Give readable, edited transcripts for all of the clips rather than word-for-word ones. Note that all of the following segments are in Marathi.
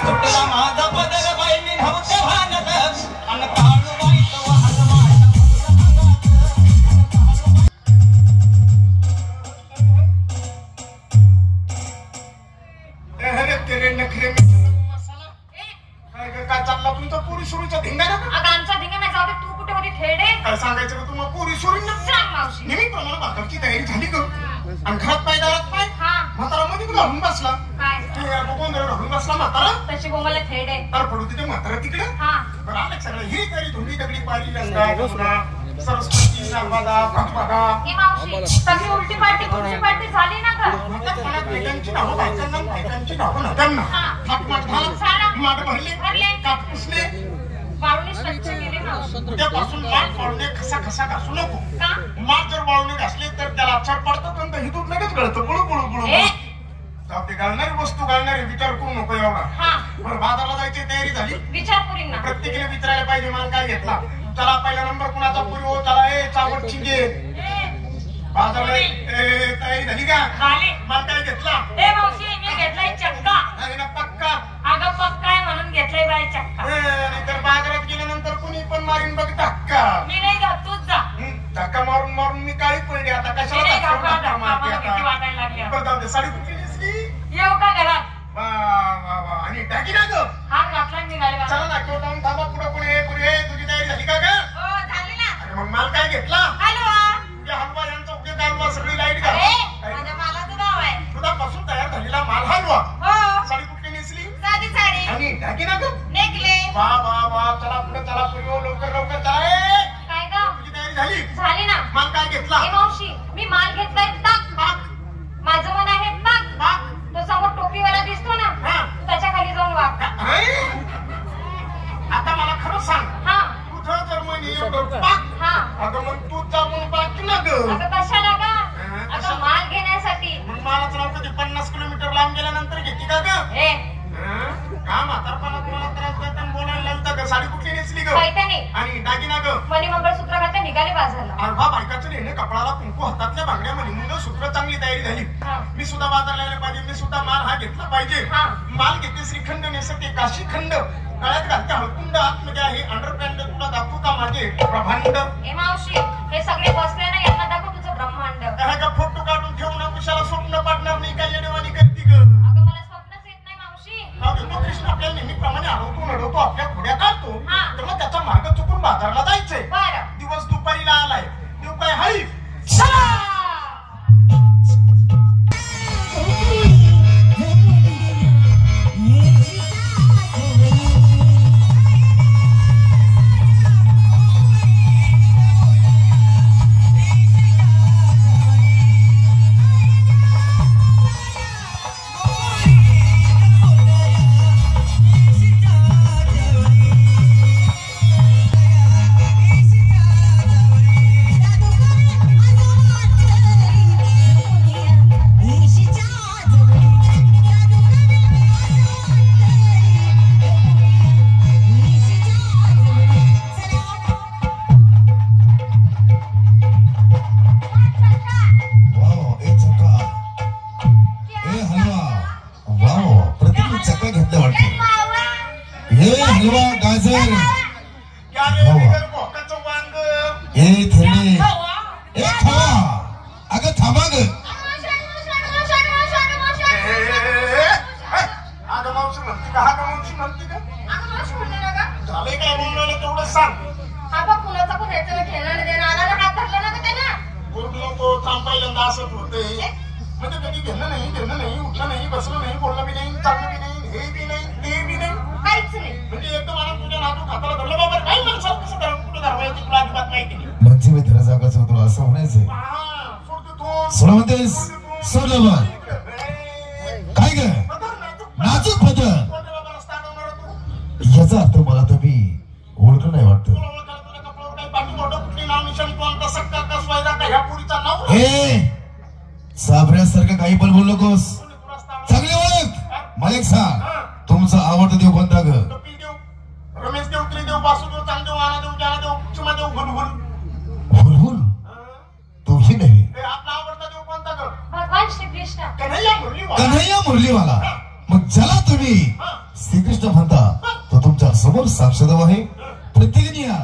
सुटला माझा पदर बाई मी नव्हते भानत अन काळू बाई तो हनुमान तेरे नखरे मसाला काय चालला तुमचा पुरी सुरीचा धिंगाणा अगं आमचा धिंगाणा जाऊ दे तू कुठे होती थेडे काय सांगायचं का तुम्हाला पुरी सुरी सांग मावशी नेहमीप्रमाणे भाकरची तयारी झाली का आणि घरात पाय दारात पाय म्हातारा मध्ये घालून बसला काय गोंधळ घालून बसला म्हातारा तशी बोमाला थेडे तर पडू तिथे म्हातारा तिकडे बरं आलं सगळं ही तरी धुंडी दगडी पारी रंगा सरस्वती नर्मदा भगवदा ही मावशी सगळी उलटी पालटी झाली ना का बायकांची नावं बायकांची नावं ना त्यांना हात माठ घाला माठ भरले काप पुसले वाळूने स्वच्छ केले मावशी उद्यापासून माठ वाळूने खसा घासू नको माठ जर वाळूने घासले तर त्याला अक्षर पडतं पण ही दूध लगेच गळतं बुळू बुळू बुळू ते घालणारी वस्तू घालणारी विचार करू नको एवढा बरं बाजारला जायची तयारी झाली विचार करीन ना प्रत्येकाने विचारायला पाहिजे मला काय घेतला चला पहिला नंबर कुणाचा पुरी हो चला चावट चिंगे बाजारला तयारी झाली का मला काय घेतला मावशी मी घेतलाय चक्का ना पक्का अगं पक्का आहे म्हणून घेतलाय बाय चक्का नाहीतर बाजारात गेल्यानंतर कुणी पण मारीन बघ धक्का मी नाही जात तूच जा धक्का मारून मारून मी काळी पडली आता कशाला साडी कुठली दिसली येऊ का घरात आणि टाकी ना ग हात घातला निघाले चला ना किंवा जाऊन थांबा पुढे पुढे तुझी तयारी झाली का झाली ना अरे मग माल काय घेतला हलवा हलवा यांचा उद्या हलवा सगळी लाईट का माझ्या मालाचं नाव आहे दुधापासून तयार झालेला माल हलवा साडी कुठली नेसली साधी साडी आणि टाकी ना ग नेकले वा वा वा चला पुढे लवकर लवकर चला काय ग तुझी तयारी झाली ना माल काय घेतला मावशी मी माल घेतलाय ताक माझं मन आहे ताक तो समोर टोपीवाला दिसतो ना त्याच्या खाली जाऊन वाग आता मला खरं सांग तुझं जर म्हणे अगं मग तू जाऊन बाकी ना ग कशाला का आता माल घेण्यासाठी मग मालाच नाव कधी 50 किलोमीटर लांब गेल्यानंतर घेते का ग का म्हातारपणात मला त्रास देताना बोलायला लागतं का साडी कुठली नेसली ग आणि दागिना ग मणी मंगळसूत्र घातलं निघाले बाजारला अल्फा बायकाचं नेहमी कपडाला कुंकू हातातल्या बांगड्या मणी मंगळसूत्र चांगली तयारी झाली मी सुद्धा बाजारला यायला पाहिजे मी सुद्धा माल हा घेतला पाहिजे माल घेते श्रीखंड नेसते काशीखंड गळ्यात घालते हळकुंड आतमध्ये आहे अंडरपॅन्ट तुला दाखवू का माझे ब्रह्मांड मावशी हे सगळे बसले ना यांना दाखव तुझं ब्रह्मांड का फोटो काढून ठेवून कुशाला स्वप्न पाडणार नाही काय येणेवाणी करते ग तो कृष्ण आपल्याला नेहमीप्रमाणे अडवतो आपल्या खोड्या काढतो तर मग त्याचा मार्ग चुकून बाजारला जायचंय दिवस दुपारीला आलाय देऊ काय हाई याचा अर्थ मला तुम्ही ओळखलं नाही वाटत साबऱ्यासारखं काही पण बोलू नकोस चांगली ओळख मला एक सांग तुमचा आवडता देव कोणता ग रमेश देव त्रिदेव वासुदेव चांगदेव आनादेव ज्ञानदेव चिमादेव भुलभुल भुलभुल तोही नाही आपला आवडता देव कोणता ग भगवान श्री कृष्ण कन्हैया मुरलीवाला मग चला तुम्ही श्रीकृष्ण म्हणता तो तुमच्या समोर साक्षात आहे. प्रत्येकाने या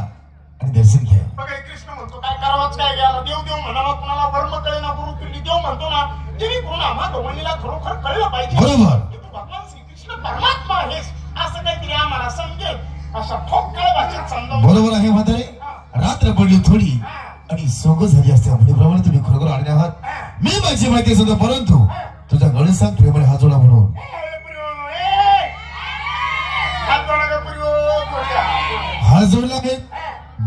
आणि दर्शन घ्या. बघा कृष्ण म्हणतो काय करावाच काय घ्यायला देव देव म्हणावा कुणाला वर्म कळेना गुरु किल्ली देव म्हणतो ना तिने करून आम्हा दोघांनीला खरोखर कळलं पाहिजे. बरोबर. तू भगवान श्रीकृष्ण परमात्मा आहेस असं काहीतरी आम्हाला समजेल अशा ठोकळ भाषेत समजावून. बरोबर आहे म्हातारे. रात्र पडली थोडी आणि सोंग झाली असते म्हणेप्रमाणे तुम्ही खरोखर आले आहात. मी माझी माहिती सुद्धा परंतु तुझ्या गणेश सांग प्रेमाने हात जोडा म्हणून. हात जोडला आहे.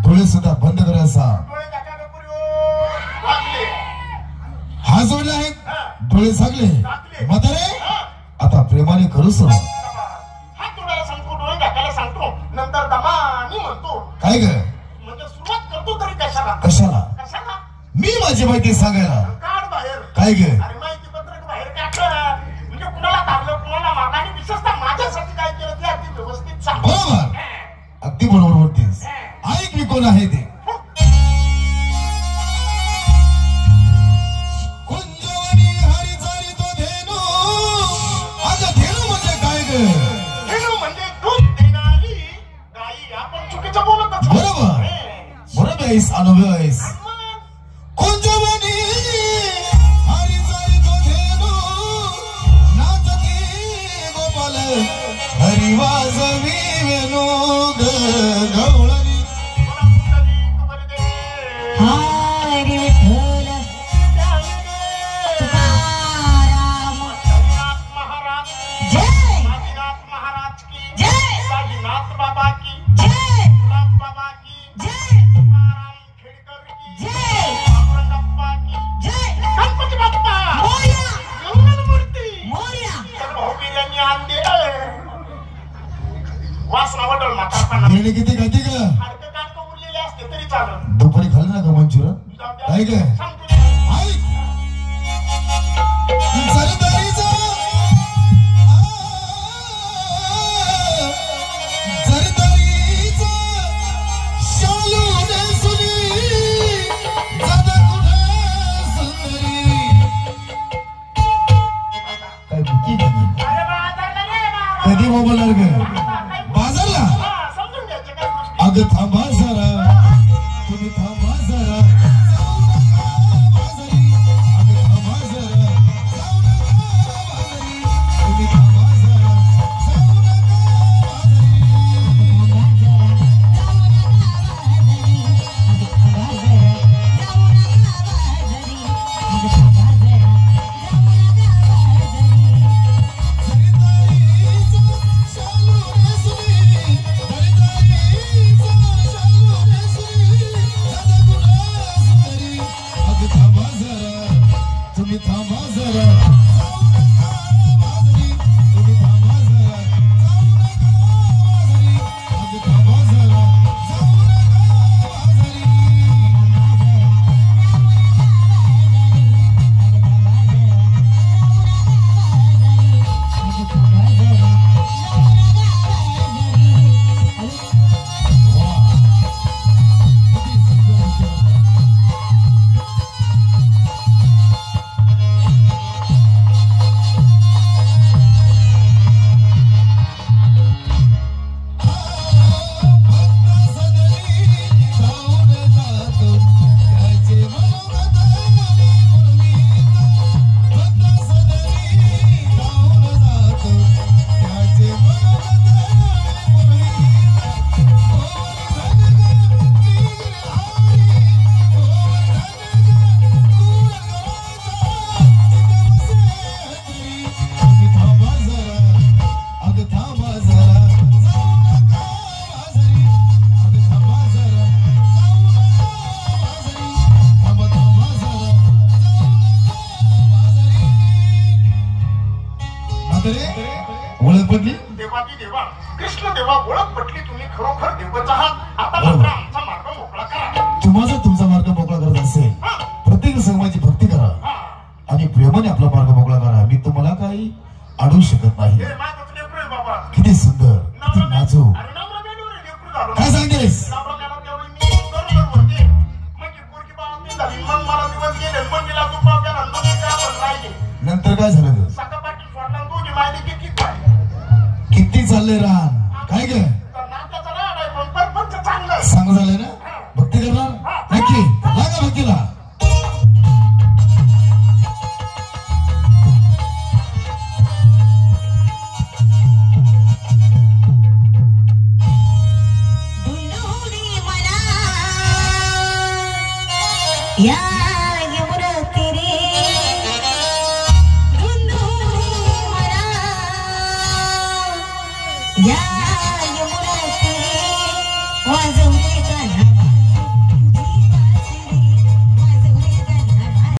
डोळे सुद्धा बंद करायचा. हात जोडला आहे. डोळे झाकले. म्हातारे आता प्रेमाने करू सुरू. हात जोडायला सांगतो डोळे टाकायला सांगतो नंतर दमानी म्हणतो. काय ग म्हणजे सुरुवात करतो तरी कशाला कशाला कशाला मी माझी माहिती सांगायला. काढ बाहेर. काय ग अरे माहिती पत्रक बाहेर काढलं म्हणजे कुणाला दाबलं कुणाला मारलं आणि विशेषतः माझ्यासाठी काय केलं ते अगदी व्यवस्थित सांग. बरोबर. अगदी बरोबर बोलतेस. ऐक मी कोण आहे ते. कुंजवनी हरिचारी तो धेनू. अगं धेनू म्हणजे काय ग. धेनू म्हणजे दूध देणारी गाई. आपण चुकीचं बोलत असतो. बरोबर. बरोबर आहेस अनुभव आहेस. कुंजवनी हरिचारी तो धेनू. नाचती गोपाल हरी वाजवी वेणू ग गवळणी. हरी विठ्ठल तुकाराम महाराज जय साईनाथ महाराज की जय साईनाथ बाबा की जय गुलाब बाबा की जय तुकाराम खेडकर की जय पांडुरंगप्पा की जय गणपती बाप्पा मोरया मंगलमूर्ती. मोरया. तर भाऊबीरांनी आणले वासना वडल म्हातारपणा. बिर्याणी किती खाती का. हाडकं काढकं उरलेले असते तरी चालत. दुपारी खाल्लं ना का मंचुरन. काय ग सांगतो तुला. ऐक. जरदारीचा जरदारीचा शालू नेसुनी जादा कुठे सुंदरी. काय भुकी कधी अरे बाजारला रे बाबा. कधी मोबाईल ग बाजारला. हा, समजून घ्यायच्या काही गोष्टी. अगं थांबा जरा. तुम्ही थांबा जरा. जाऊ नका बाजारी. अगं थांबा जरा. जाऊ नका बाजारी. तुम्ही थांबा जरा. जाऊ जरीदारीचा शालू नेसुनी. जरीदारीचा शालू नेसुनी. जादा कुठे सुंदरी. अगं थांबा जरा. तुम्ही थांबा जरा. जाऊ नका बाजारी. तुम्ही थांबा जरा. जाऊ नका बाजारी. अगं थांबा जरा. जाऊ नका बाजारी. ओळख पडली. देवाची देवा कृष्ण देवा ओळख पटली. तुम्ही खरोखर देवच आहात. आता मात्र आमचा मार्ग मोकळा करा. तुम्हाला तुमचा मार्ग मोकळा करत असेल हा, प्रत्येक संघाची भक्ती करा हा. आणि प्रेमाने आपला मार्ग मोकळा करा. मी तुम्हाला काही अडवू शकत नाही. हे माझंच लेकरू आहे बाबा. किती सुंदर किती नाजूक. अरे नवरा मेंढूर आहे, लेकरू झालो. काय सांगतेस. नवरा मेला त्यावेळी मी गरोदर होते. म्हणजे पोरगी बाळंतीण झाली. मग मला दिवस गेले. मग तिला दुपार गेला. मग मी काय पण राहिले. नंतर काय झालं ग? सकाळपाठी सोडला दोन्ही मायने किती काय किती चाललंय रान काय ग नात्याचा राड आहे पण परपंच चांगलं आहे. सांग झालंय ना भक्ती करणार नक्की लागा भक्तीला या